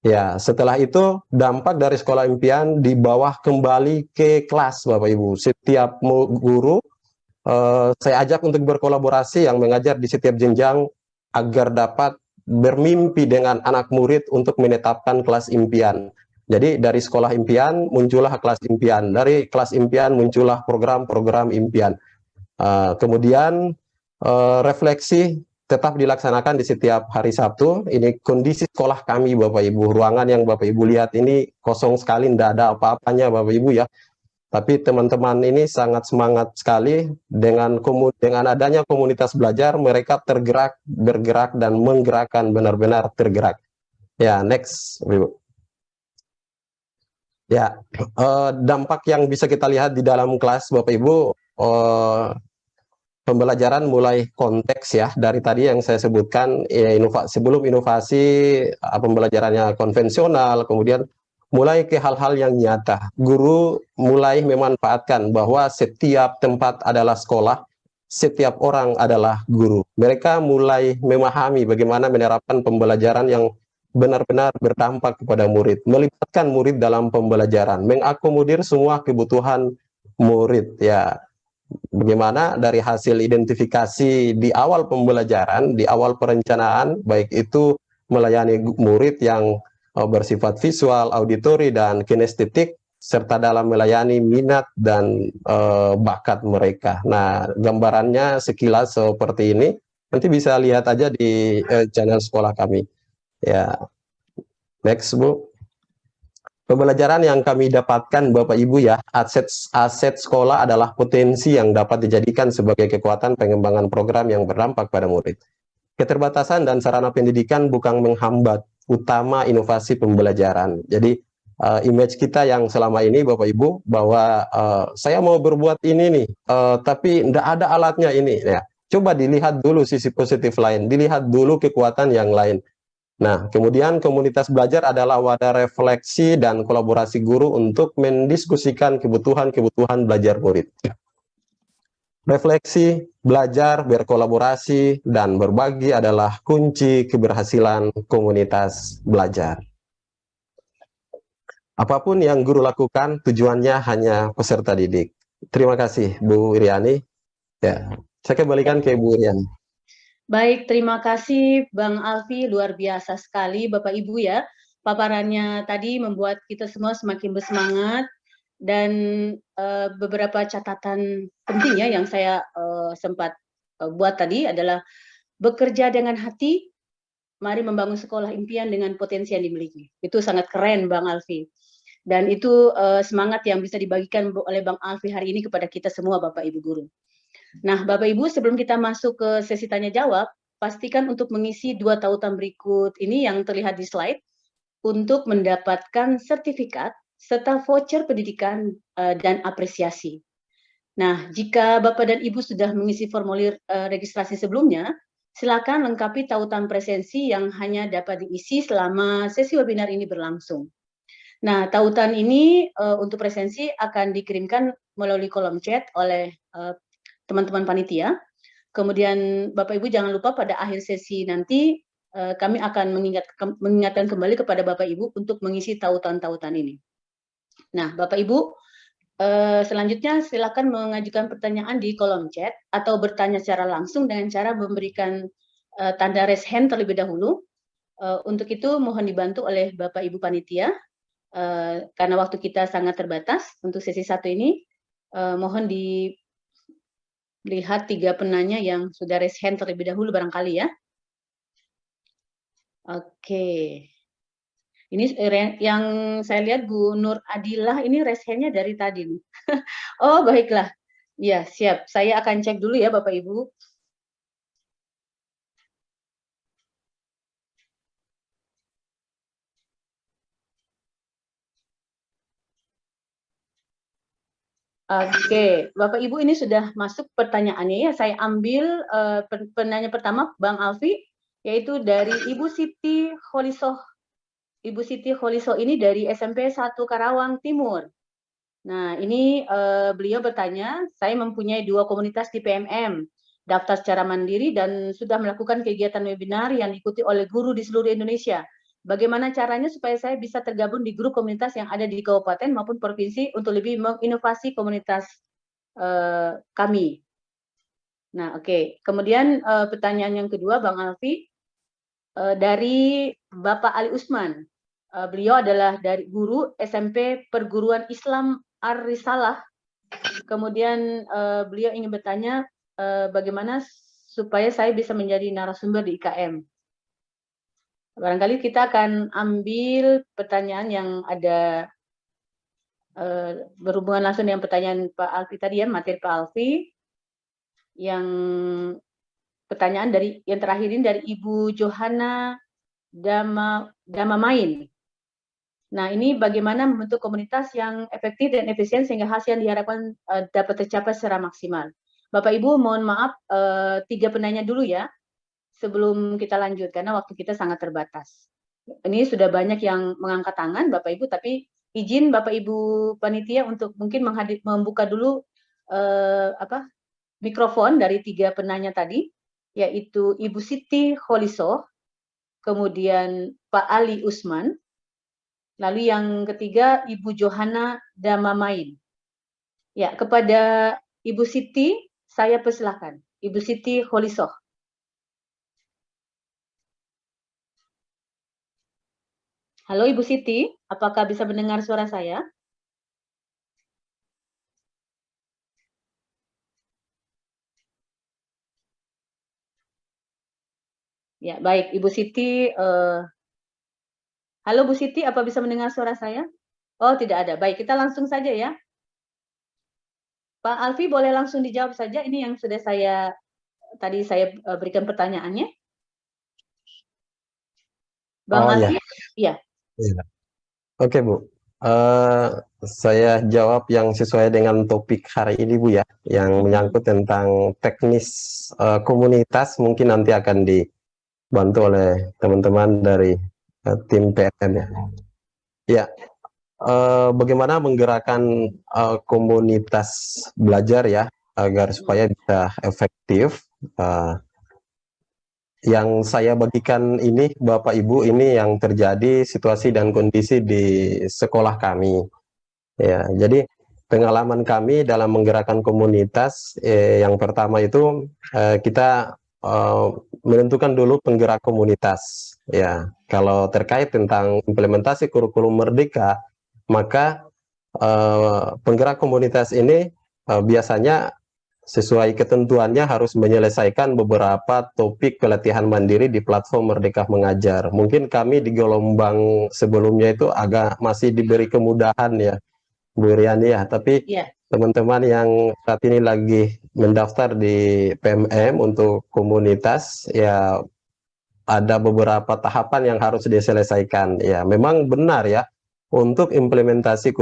Ya, setelah itu dampak dari sekolah impian dibawa kembali ke kelas Bapak Ibu. Setiap guru saya ajak untuk berkolaborasi yang mengajar di setiap jenjang agar dapat bermimpi dengan anak murid untuk menetapkan kelas impian. Jadi dari sekolah impian muncullah kelas impian, dari kelas impian muncullah program-program impian. Kemudian refleksi tetap dilaksanakan di setiap hari Sabtu. Ini kondisi sekolah kami Bapak Ibu. Ruangan yang Bapak Ibu lihat ini kosong sekali, tidak ada apa-apanya Bapak Ibu ya. Tapi teman-teman ini sangat semangat sekali dengan adanya komunitas belajar, mereka bergerak dan menggerakkan, benar-benar tergerak. Ya, next Bapak Ibu. Ya, dampak yang bisa kita lihat di dalam kelas Bapak Ibu, pembelajaran mulai konteks ya, dari tadi yang saya sebutkan ya, sebelum inovasi pembelajarannya konvensional, kemudian mulai ke hal-hal yang nyata. Guru mulai memanfaatkan bahwa setiap tempat adalah sekolah, setiap orang adalah guru. Mereka mulai memahami bagaimana menerapkan pembelajaran yang benar-benar berdampak kepada murid, melibatkan murid dalam pembelajaran, mengakomodir semua kebutuhan murid ya. Bagaimana dari hasil identifikasi di awal pembelajaran, di awal perencanaan, baik itu melayani murid yang bersifat visual, auditori, dan kinestetik, serta dalam melayani minat dan bakat mereka. Nah, gambarannya sekilas seperti ini. Nanti bisa lihat aja di channel sekolah kami. Ya, next Bu. Pembelajaran yang kami dapatkan Bapak Ibu ya, aset sekolah adalah potensi yang dapat dijadikan sebagai kekuatan pengembangan program yang berdampak pada murid. Keterbatasan dan sarana pendidikan bukan menghambat utama inovasi pembelajaran. Jadi image kita yang selama ini Bapak Ibu bahwa saya mau berbuat ini nih, tapi tidak ada alatnya ini. Ya, coba dilihat dulu sisi positif lain, dilihat dulu kekuatan yang lain. Nah, kemudian komunitas belajar adalah wadah refleksi dan kolaborasi guru untuk mendiskusikan kebutuhan-kebutuhan belajar murid. Refleksi, belajar, berkolaborasi, dan berbagi adalah kunci keberhasilan komunitas belajar. Apapun yang guru lakukan, tujuannya hanya peserta didik. Terima kasih, Bu Iriani. Ya, saya kembalikan ke Bu Iriani. Baik, terima kasih Bang Alfi, luar biasa sekali Bapak Ibu ya. Paparannya tadi membuat kita semua semakin bersemangat dan beberapa catatan penting ya yang saya sempat buat tadi adalah bekerja dengan hati, mari membangun sekolah impian dengan potensi yang dimiliki. Itu sangat keren Bang Alfi. Dan itu semangat yang bisa dibagikan oleh Bang Alfi hari ini kepada kita semua Bapak Ibu guru. Nah, Bapak Ibu, sebelum kita masuk ke sesi tanya jawab, pastikan untuk mengisi 2 tautan berikut ini yang terlihat di slide untuk mendapatkan sertifikat serta voucher pendidikan dan apresiasi. Nah, jika Bapak dan Ibu sudah mengisi formulir registrasi sebelumnya, silakan lengkapi tautan presensi yang hanya dapat diisi selama sesi webinar ini berlangsung. Nah, tautan ini untuk presensi akan dikirimkan melalui kolom chat oleh teman-teman panitia. Kemudian Bapak Ibu jangan lupa pada akhir sesi nanti kami akan mengingatkan kembali kepada Bapak Ibu untuk mengisi tautan-tautan ini. Nah, Bapak Ibu, selanjutnya silakan mengajukan pertanyaan di kolom chat atau bertanya secara langsung dengan cara memberikan tanda raise hand terlebih dahulu. Untuk itu mohon dibantu oleh Bapak Ibu panitia. Karena waktu kita sangat terbatas untuk sesi 1 ini, mohon dilihat 3 penanya yang sudah raise hand terlebih dahulu barangkali ya. Oke. Ini yang saya lihat Bu Nur Adilah ini raise hand-nya dari tadi nih. Oh, baiklah. Ya, siap. Saya akan cek dulu ya Bapak Ibu. Oke, Bapak Ibu ini sudah masuk pertanyaannya ya. Saya ambil penanya pertama Bang Alfi, yaitu dari Ibu Siti Kholisoh. Ibu Siti Kholisoh ini dari SMP 1 Karawang Timur. Nah, ini beliau bertanya, saya mempunyai 2 komunitas di PMM, daftar secara mandiri dan sudah melakukan kegiatan webinar yang diikuti oleh guru di seluruh Indonesia. Bagaimana caranya supaya saya bisa tergabung di grup komunitas yang ada di kabupaten maupun provinsi untuk lebih menginovasi komunitas kami? Nah, oke. Kemudian pertanyaan yang kedua, Bang Alfi, dari Bapak Ali Usman. Beliau adalah dari guru SMP Perguruan Islam Ar-Risalah. Kemudian beliau ingin bertanya bagaimana supaya saya bisa menjadi narasumber di IKM. Barangkali kita akan ambil pertanyaan yang ada berhubungan langsung dengan pertanyaan Pak Alfi tadi ya, materi Pak Alfi. Yang pertanyaan yang terakhir ini dari Ibu Johana Damamain. Nah, ini bagaimana membentuk komunitas yang efektif dan efisien sehingga hasil yang diharapkan dapat tercapai secara maksimal. Bapak Ibu, mohon maaf 3 penanya dulu ya, sebelum kita lanjut, karena waktu kita sangat terbatas. Ini sudah banyak yang mengangkat tangan, Bapak Ibu, tapi izin Bapak Ibu panitia untuk mungkin membuka dulu mikrofon dari 3 penanya tadi, yaitu Ibu Siti Kholisoh, kemudian Pak Ali Usman, lalu yang ketiga Ibu Johana Damamain. Ya, kepada Ibu Siti, saya persilahkan. Ibu Siti Kholisoh. Halo Ibu Siti, apakah bisa mendengar suara saya? Ya, baik. Ibu Siti, halo Bu Siti, apa bisa mendengar suara saya? Oh, tidak ada. Baik, kita langsung saja ya. Pak Alfi, boleh langsung dijawab saja. Ini yang sudah tadi saya berikan pertanyaannya. Bang Alfi, ya. Oke, Bu. Saya jawab yang sesuai dengan topik hari ini, Bu ya, yang menyangkut tentang teknis komunitas, mungkin nanti akan dibantu oleh teman-teman dari tim PMM ya. Ya, bagaimana menggerakkan komunitas belajar ya, agar supaya bisa efektif. Yang saya bagikan ini, Bapak Ibu, ini yang terjadi situasi dan kondisi di sekolah kami. Ya, jadi pengalaman kami dalam menggerakkan komunitas, yang pertama itu kita menentukan dulu penggerak komunitas. Ya, kalau terkait tentang implementasi kurikulum Merdeka, maka penggerak komunitas ini biasanya sesuai ketentuannya harus menyelesaikan beberapa topik pelatihan mandiri di platform Merdeka Mengajar. Mungkin kami di gelombang sebelumnya itu masih diberi kemudahan ya, Bu Riani ya, tapi teman-teman yang saat ini lagi mendaftar di PMM untuk komunitas ya, ada beberapa tahapan yang harus diselesaikan. Ya, memang benar ya, untuk implementasi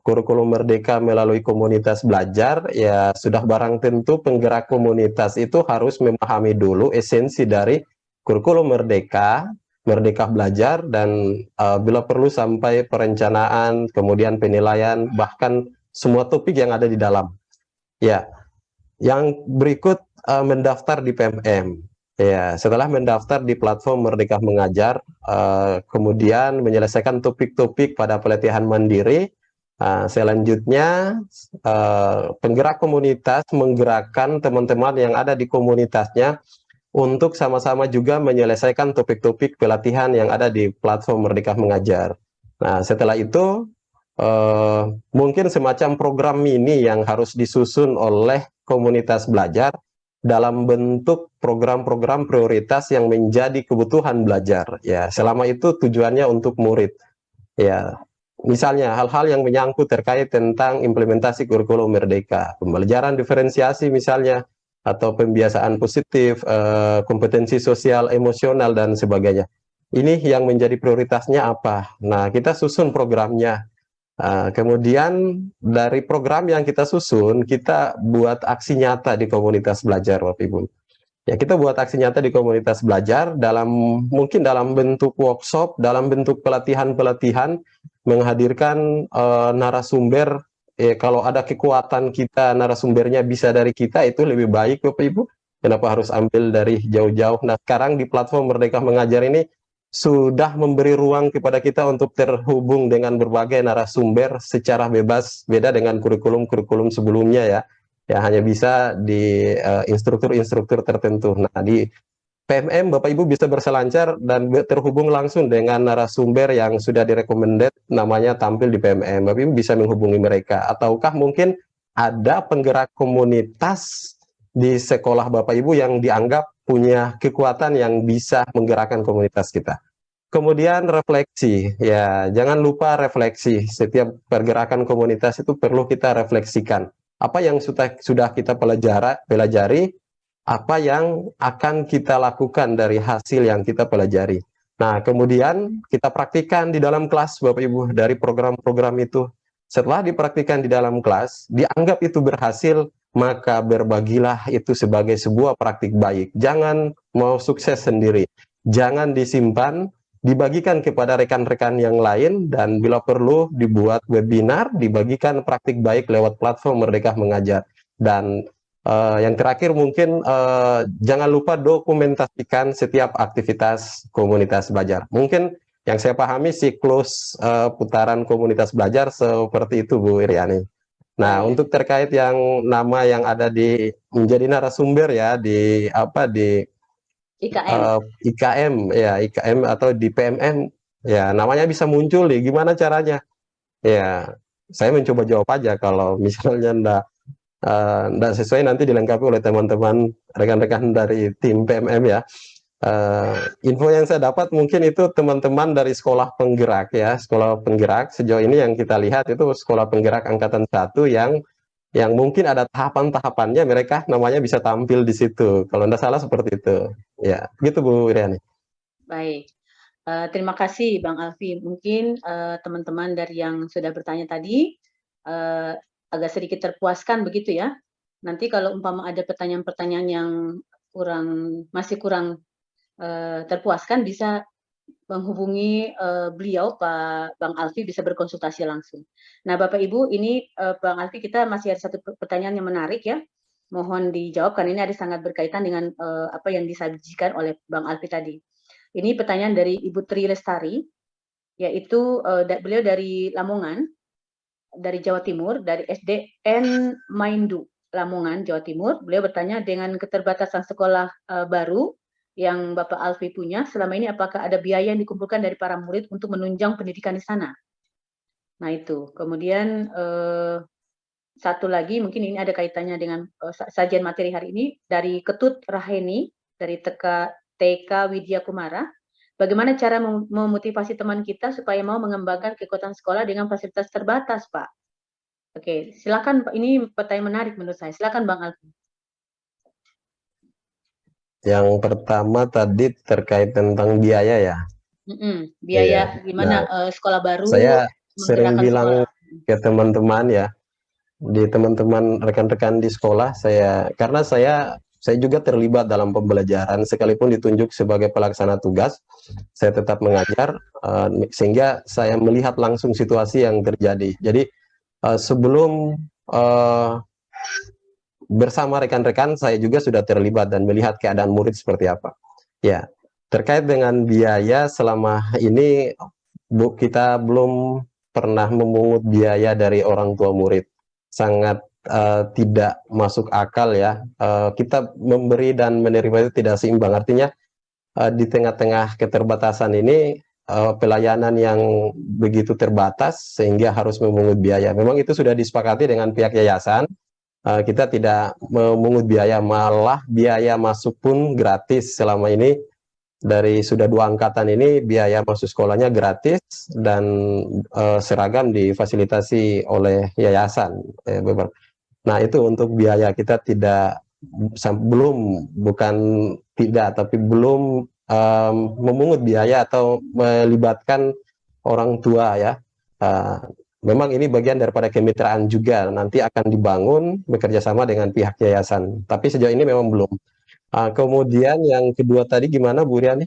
kurikulum Merdeka melalui komunitas belajar, ya sudah barang tentu penggerak komunitas itu harus memahami dulu esensi dari kurikulum Merdeka, Merdeka Belajar, dan bila perlu sampai perencanaan, kemudian penilaian, bahkan semua topik yang ada di dalam. Ya, yang berikut mendaftar di PMM. Ya, setelah mendaftar di platform Merdeka Mengajar, kemudian menyelesaikan topik-topik pada pelatihan mandiri. Selanjutnya, penggerak komunitas menggerakkan teman-teman yang ada di komunitasnya untuk sama-sama juga menyelesaikan topik-topik pelatihan yang ada di platform Merdeka Mengajar. Nah, setelah itu, mungkin semacam program mini yang harus disusun oleh komunitas belajar dalam bentuk program-program prioritas yang menjadi kebutuhan belajar. Ya, selama itu tujuannya untuk murid. Ya, misalnya hal-hal yang menyangkut terkait tentang implementasi kurikulum Merdeka, pembelajaran diferensiasi misalnya, atau pembiasaan positif, kompetensi sosial, emosional, dan sebagainya. Ini yang menjadi prioritasnya apa? Nah, kita susun programnya. Kemudian dari program yang kita susun, kita buat aksi nyata di komunitas belajar, Bapak Ibu. Ya, kita buat aksi nyata di komunitas belajar mungkin dalam bentuk workshop, dalam bentuk pelatihan-pelatihan, menghadirkan narasumber. Kalau ada kekuatan kita, narasumbernya bisa dari kita, itu lebih baik, Bapak Ibu. Kenapa harus ambil dari jauh-jauh? Nah, sekarang di platform Merdeka Mengajar ini sudah memberi ruang kepada kita untuk terhubung dengan berbagai narasumber secara bebas, beda dengan kurikulum-kurikulum sebelumnya ya. Ya, hanya bisa di instruktur-instruktur tertentu. Nah, di PMM Bapak Ibu bisa berselancar dan terhubung langsung dengan narasumber yang sudah direkomended, namanya tampil di PMM. Bapak Ibu bisa menghubungi mereka. Ataukah mungkin ada penggerak komunitas di sekolah Bapak Ibu yang dianggap punya kekuatan yang bisa menggerakkan komunitas kita. Kemudian refleksi, ya jangan lupa refleksi. Setiap pergerakan komunitas itu perlu kita refleksikan. Apa yang sudah kita pelajari, apa yang akan kita lakukan dari hasil yang kita pelajari. Nah, kemudian kita praktikkan di dalam kelas, Bapak Ibu, dari program-program itu. Setelah dipraktikkan di dalam kelas, dianggap itu berhasil, maka berbagilah itu sebagai sebuah praktik baik. Jangan mau sukses sendiri. Jangan disimpan, dibagikan kepada rekan-rekan yang lain, dan bila perlu dibuat webinar, dibagikan praktik baik lewat platform Merdeka Mengajar. Dan yang terakhir mungkin jangan lupa dokumentasikan setiap aktivitas komunitas belajar. Mungkin yang saya pahami siklus putaran komunitas belajar seperti itu, Bu Iriani. Nah, untuk terkait yang nama yang ada di menjadi narasumber ya di IKM. IKM ya, IKM atau di PMM ya, namanya bisa muncul nih. Gimana caranya? Ya, saya mencoba jawab aja. Kalau misalnya enggak sesuai, nanti dilengkapi oleh teman-teman rekan-rekan dari tim PMM ya. Info yang saya dapat mungkin itu teman-teman dari sekolah penggerak ya, sekolah penggerak sejauh ini yang kita lihat itu sekolah penggerak angkatan 1 yang mungkin ada tahapan-tahapannya, mereka namanya bisa tampil di situ. Kalau tidak salah seperti itu. Ya, gitu Bu Iriani. Baik. Terima kasih Bang Alfi. Mungkin teman-teman dari yang sudah bertanya tadi agak sedikit terpuaskan begitu ya. Nanti kalau umpama ada pertanyaan-pertanyaan yang masih kurang terpuaskan, bisa menghubungi beliau, Pak Bang Alfi, bisa berkonsultasi langsung. Nah, Bapak Ibu, ini Bang Alfi, kita masih ada satu pertanyaan yang menarik ya. Mohon dijawab karena ini ada sangat berkaitan dengan apa yang disajikan oleh Bang Alfi tadi. Ini pertanyaan dari Ibu Tri Lestari, yaitu beliau dari Lamongan, dari Jawa Timur, dari SDN Maindu, Lamongan, Jawa Timur. Beliau bertanya, dengan keterbatasan sekolah baru yang Bapak Alfi punya, selama ini apakah ada biaya yang dikumpulkan dari para murid untuk menunjang pendidikan di sana? Nah itu. Kemudian satu lagi, mungkin ini ada kaitannya dengan sajian materi hari ini, dari Ketut Raheni, dari TK Widya Kumara. Bagaimana cara memotivasi teman kita supaya mau mengembangkan kekuatan sekolah dengan fasilitas terbatas, Pak? Oke, silakan Pak. Ini pertanyaan menarik menurut saya. Silakan Bang Alfi. Yang pertama tadi terkait tentang biaya ya. Biaya Iya. gimana Nah, sekolah baru saya sering Menggerakkan bilang sekolah. ke teman-teman ya, di teman-teman rekan-rekan di sekolah karena saya juga terlibat dalam pembelajaran sekalipun ditunjuk sebagai pelaksana tugas, saya tetap mengajar sehingga saya melihat langsung situasi yang terjadi. Jadi sebelum bersama rekan-rekan saya juga sudah terlibat dan melihat keadaan murid seperti apa. Ya, terkait dengan biaya selama ini kita belum pernah memungut biaya dari orang tua murid. Sangat tidak masuk akal ya. Kita memberi dan menerima itu tidak seimbang. Artinya di tengah-tengah keterbatasan ini pelayanan yang begitu terbatas sehingga harus memungut biaya. Memang itu sudah disepakati dengan pihak yayasan. Kita tidak memungut biaya, malah biaya masuk pun gratis selama ini. Dari sudah 2 angkatan ini biaya masuk sekolahnya gratis dan seragam difasilitasi oleh yayasan. Nah itu untuk biaya kita belum memungut biaya atau melibatkan orang tua ya. Memang ini bagian daripada kemitraan juga, nanti akan dibangun bekerja sama dengan pihak yayasan. Tapi sejauh ini memang belum. Kemudian yang kedua tadi gimana Bu Riani?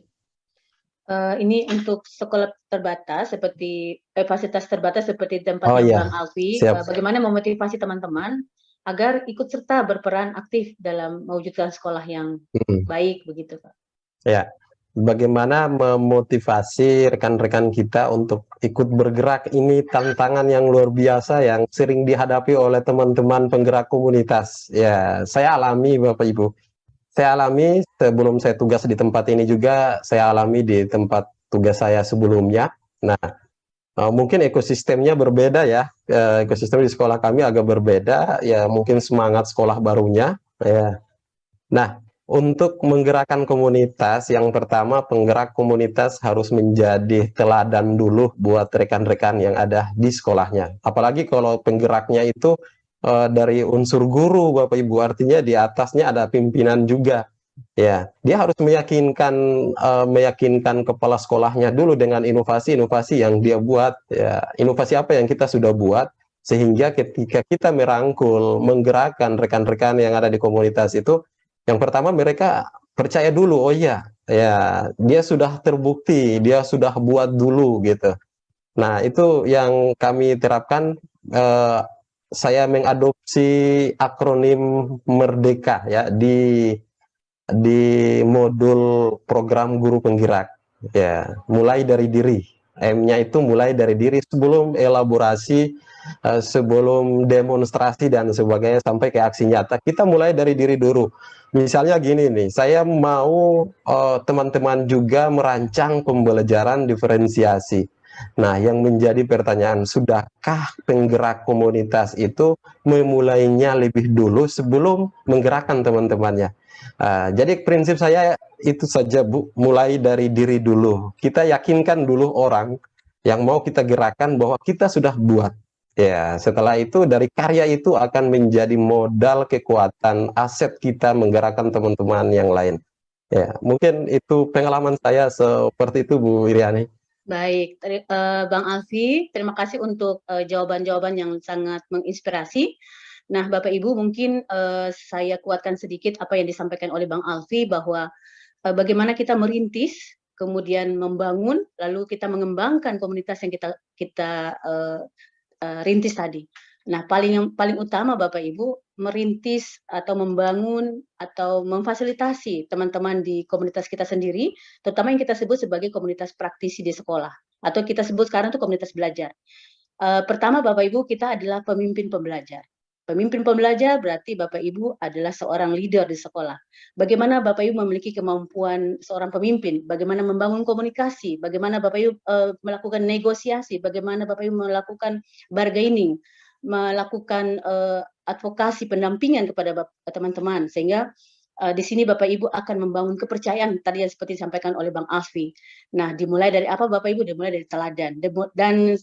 Ini untuk sekolah terbatas seperti fasilitas terbatas seperti Oh tempatnya iya, Bang Alfi, siap. bagaimana memotivasi teman-teman agar ikut serta berperan aktif dalam mewujudkan sekolah yang baik begitu Pak. Ya, bagaimana memotivasi rekan-rekan kita untuk ikut bergerak, ini tantangan yang luar biasa yang sering dihadapi oleh teman-teman penggerak komunitas. Ya, saya alami Bapak Ibu. Saya alami sebelum saya tugas di tempat ini juga, saya alami di tempat tugas saya sebelumnya. Nah, mungkin ekosistemnya berbeda ya. Ekosistem di sekolah kami agak berbeda, ya mungkin semangat sekolah barunya. Ya. Nah, untuk menggerakkan komunitas, yang pertama penggerak komunitas harus menjadi teladan dulu buat rekan-rekan yang ada di sekolahnya. Apalagi kalau penggeraknya itu dari unsur guru, Bapak Ibu, artinya di atasnya ada pimpinan juga. Ya, dia harus meyakinkan kepala sekolahnya dulu dengan inovasi-inovasi yang dia buat. Ya, inovasi apa yang kita sudah buat sehingga ketika kita merangkul, menggerakkan rekan-rekan yang ada di komunitas itu, yang pertama mereka percaya dulu, oh iya, ya dia sudah terbukti, dia sudah buat dulu gitu. Nah, itu yang kami terapkan. Saya mengadopsi akronim Merdeka ya di modul program guru penggerak. Ya, mulai dari diri. M-nya itu mulai dari diri sebelum elaborasi, sebelum demonstrasi dan sebagainya sampai ke aksi nyata. Kita mulai dari diri dulu. Misalnya gini nih, saya mau teman-teman juga merancang pembelajaran diferensiasi. Nah, yang menjadi pertanyaan, sudahkah penggerak komunitas itu memulainya lebih dulu sebelum menggerakkan teman-temannya? Jadi prinsip saya itu saja Bu, mulai dari diri dulu. Kita yakinkan dulu orang yang mau kita gerakkan bahwa kita sudah buat. Ya, setelah itu dari karya itu akan menjadi modal kekuatan aset kita menggerakkan teman-teman yang lain. Ya, mungkin itu pengalaman saya seperti itu Bu Iriani. Baik, Bang Alfi, terima kasih untuk jawaban-jawaban yang sangat menginspirasi. Nah, Bapak Ibu, mungkin saya kuatkan sedikit apa yang disampaikan oleh Bang Alfi bahwa bagaimana kita merintis, kemudian membangun, lalu kita mengembangkan komunitas yang kita rintis tadi. Nah, paling utama Bapak Ibu merintis atau membangun atau memfasilitasi teman-teman di komunitas kita sendiri, terutama yang kita sebut sebagai komunitas praktisi di sekolah atau kita sebut sekarang itu komunitas belajar. Pertama Bapak Ibu, kita adalah pemimpin pembelajar. Pemimpin pembelajar berarti Bapak Ibu adalah seorang leader di sekolah. Bagaimana Bapak Ibu memiliki kemampuan seorang pemimpin, bagaimana membangun komunikasi, bagaimana Bapak Ibu melakukan negosiasi, bagaimana Bapak Ibu melakukan bargaining, melakukan advokasi pendampingan kepada teman-teman, sehingga di sini Bapak Ibu akan membangun kepercayaan tadi yang seperti disampaikan oleh Bang Alfi. Nah, dimulai dari apa Bapak Ibu? Dimulai dari teladan. Dan